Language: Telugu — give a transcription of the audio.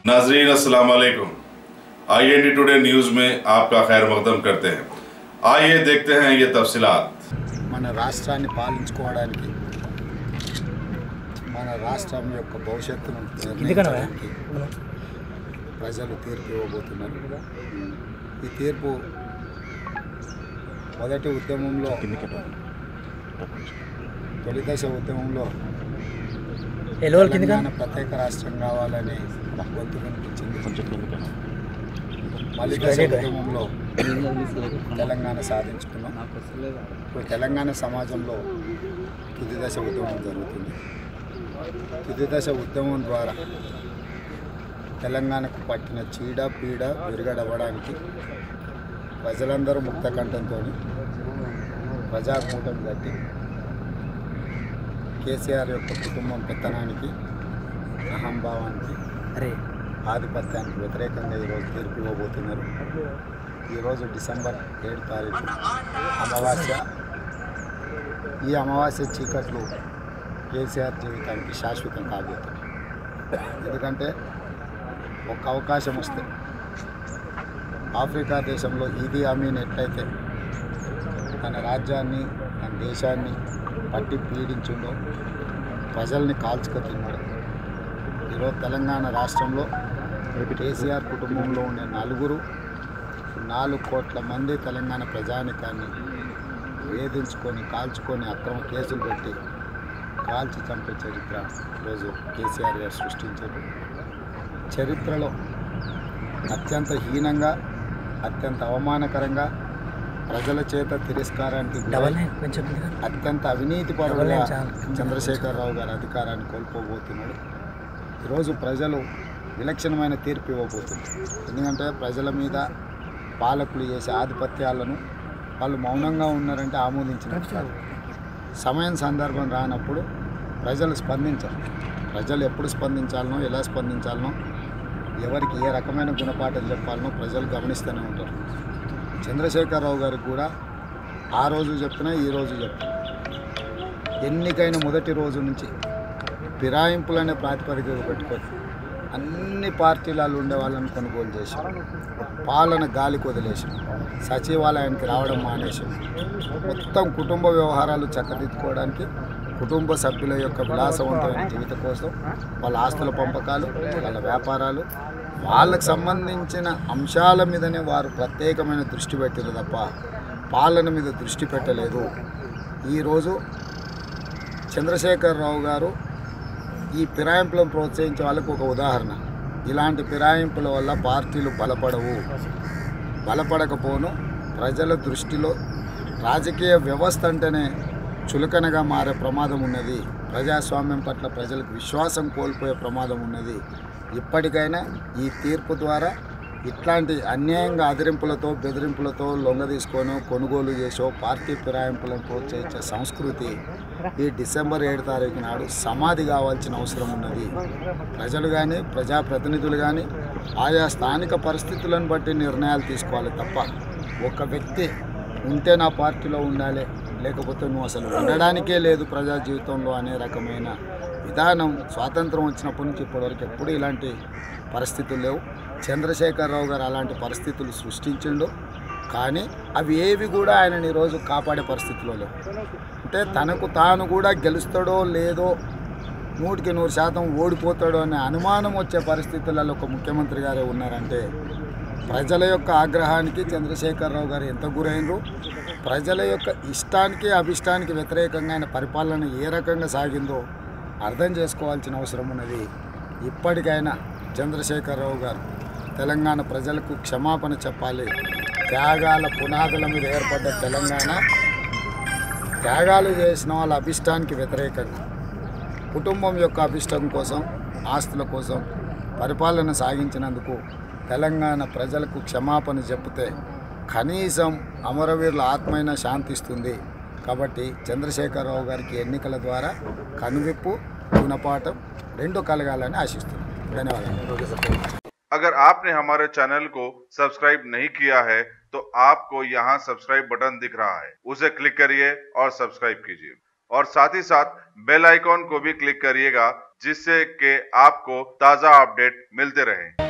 नाजरीन अस्सलाम वालेकुम। IND टुडे न्यूज़ में आपका खैर मकदम करते हैं। आइए देखते हैं ये तफसीलात। మన రాష్ట్రాన్ని పాలించుకోవడానికి మన రాష్ట్రం యొక్క భవిష్యత్తును నిర్ణయించడానికి ప్రజలు తీర్పు ఇవ్వబోతున్నారు. ఈ తీర్పు మొదటి ఉద్యమంలో తొలి దశ ఉద్యమంలో తెలంగాణ ప్రత్యేక రాష్ట్రం కావాలని గొంతు వినిపించింది. మళ్ళీ దశ ఉద్యమంలో తెలంగాణ సాధించుకున్నాం. ఇప్పుడు తెలంగాణ సమాజంలో తుది దశ ఉద్యమం జరుగుతుంది. తుది దశ ఉద్యమం ద్వారా తెలంగాణకు పట్టిన చీడ పీడ విరగడవ్వడానికి ప్రజలందరూ ముక్త కంఠంతో ప్రజాకూటమి కట్టి కేసీఆర్ యొక్క కుటుంబం పెత్తనానికి, అహంభావానికి, ఆధిపత్యానికి వ్యతిరేకంగా ఈరోజు తీర్పు ఇవ్వబోతున్నారు. ఈరోజు డిసెంబర్ 7 తారీఖు అమావాస్య. ఈ అమావాస్య చీకట్లు కేసీఆర్ జీవితానికి శాశ్వతం కాబోతుంది. ఎందుకంటే ఒక అవకాశం వస్తే ఆఫ్రికా దేశంలో ఈదీ అమీన్ ఎట్లయితే తన రాజ్యాన్ని, తన దేశాన్ని పట్టి పీడించిండో, ప్రజల్ని కాల్చుక తిన్నాడు. ఈరోజు తెలంగాణ రాష్ట్రంలో కేసీఆర్ కుటుంబంలో ఉండే 4 కోట్ల మంది తెలంగాణ ప్రజానికాన్ని వేధించుకొని, కాల్చుకొని, అక్రమ కేసులు పెట్టి కాల్చి చంపే చరిత్ర ఈరోజు కేసీఆర్ గారు సృష్టించారు. చరిత్రలో అత్యంత హీనంగా, అత్యంత అవమానకరంగా, ప్రజల చేత తిరస్కారానికి అత్యంత అవినీతిపరుడుగా చంద్రశేఖరరావు గారు అధికారాన్ని కోల్పోబోతున్నాడు. ఈరోజు ప్రజలు విలక్షణమైన తీర్పు ఇవ్వబోతుంది. ఎందుకంటే ప్రజల మీద పాలకులు చేసే ఆధిపత్యాలను వాళ్ళు మౌనంగా ఉన్నారంటే ఆమోదించినట్టు. సమయం సందర్భం రానప్పుడు ప్రజలు స్పందించారు. ప్రజలు ఎప్పుడు స్పందించాలనో, ఎలా స్పందించాలనో, ఎవరికి ఏ రకమైన గుణపాఠం చెప్పాలనో ప్రజలు గమనిస్తూనే ఉంటారు. చంద్రశేఖరరావు గారికి కూడా ఆ రోజు చెప్పినా ఈ రోజు చెప్పినా ఎన్నికైన మొదటి రోజు నుంచి ఫిరాయింపులనే ప్రాతిపదికగా పెట్టుకొని అన్ని పార్టీలలో ఉండే వాళ్ళని కొనుగోలు చేశాం. పాలన గాలికి వదిలేసాం. సచివాలయానికి రావడం మానేసాం. మొత్తం కుటుంబ వ్యవహారాలు చక్కదిద్దుకోవడానికి, కుటుంబ సభ్యుల యొక్క విలాసవంతమైన జీవితం కోసం వాళ్ళ ఆస్తుల పంపకాలు, వాళ్ళ వ్యాపారాలు, వాళ్ళకు సంబంధించిన అంశాల మీదనే వారు ప్రత్యేకమైన దృష్టి పెట్టారు తప్ప పాలన మీద దృష్టి పెట్టలేదు. ఈరోజు చంద్రశేఖరరావు గారు ఈ ఫిరాయింపులను ప్రోత్సహించే వాళ్ళకు ఒక ఉదాహరణ. ఇలాంటి ఫిరాయింపుల వల్ల పార్టీలు బలపడకపోను ప్రజల దృష్టిలో రాజకీయ వ్యవస్థ అంటేనే చులకనగా మారే ప్రమాదం ఉన్నది. ప్రజాస్వామ్యం పట్ల ప్రజలకు విశ్వాసం కోల్పోయే ప్రమాదం ఉన్నది. ఇప్పటికైనా ఈ తీర్పు ద్వారా ఇట్లాంటి అన్యాయంగా అదిరింపులతో, బెదిరింపులతో లొంగదీసుకొని కొనుగోలు చేసో పార్టీ ఫిరాయింపులను ప్రోత్సహించే సంస్కృతి ఈ డిసెంబర్ 7 తారీఖు నాడు సమాధి కావాల్సిన అవసరం ఉన్నది. ప్రజలు కానీ, ప్రజాప్రతినిధులు కానీ ఆయా స్థానిక పరిస్థితులను బట్టి నిర్ణయాలు తీసుకోవాలి తప్ప ఒక వ్యక్తి ఉంటే నా పార్టీలో ఉండాలి, లేకపోతే నువ్వు అసలు ఉండడానికే లేదు ప్రజా జీవితంలో అనే రకమైన విధానం స్వాతంత్రం వచ్చినప్పటి నుంచి ఇప్పటివరకు ఎప్పుడు ఇలాంటి పరిస్థితులు లేవు. చంద్రశేఖరరావు గారు అలాంటి పరిస్థితులు సృష్టించిండు. కానీ అవి ఏవి కూడా ఆయనని ఈరోజు కాపాడే పరిస్థితిలో లేవు. అంటే తనకు తాను కూడా గెలుస్తాడో లేదో, 100% ఓడిపోతాడో అనే అనుమానం వచ్చే పరిస్థితులలో ఒక ముఖ్యమంత్రి గారే ఉన్నారంటే ప్రజల యొక్క ఆగ్రహానికి చంద్రశేఖరరావు గారు ఎంత గురైనరు, ప్రజల యొక్క ఇష్టానికి అభిష్టానికి వ్యతిరేకంగా ఆయన పరిపాలన ఏ రకంగా సాగిందో అర్థం చేసుకోవాల్సిన అవసరం ఉన్నది. ఇప్పటికైనా చంద్రశేఖరరావు గారు తెలంగాణ ప్రజలకు క్షమాపణ చెప్పాలి. త్యాగాల పునాదుల మీద ఏర్పడ్డ తెలంగాణ త్యాగాలు చేసిన వాళ్ళ అభిష్టానికి వ్యతిరేకంగా, కుటుంబం యొక్క అభిష్టం కోసం, ఆస్తుల కోసం పరిపాలన సాగించినందుకు తెలంగాణ ప్రజలకు క్షమాపణ చెప్తే కనీసం అమరవీరుల ఆత్మైనా శాంతిస్తుంది. కాబట్టి చంద్రశేఖరరావు గారికి ఎన్నికల ద్వారా కనువిప్పు, గుణపాఠం రెండు కలగాలని ఆశిస్తున్నాను. ధన్యవాదాలు. अगर आपने हमारे चैनल को सब्सक्राइब नहीं किया है तो आपको यहाँ सब्सक्राइब बटन दिख रहा है, उसे क्लिक करिए और सब्सक्राइब कीजिए। और साथ ही साथ बेल आइकॉन को भी क्लिक करिएगा, जिससे कि आपको ताज़ा अपडेट मिलते रहे।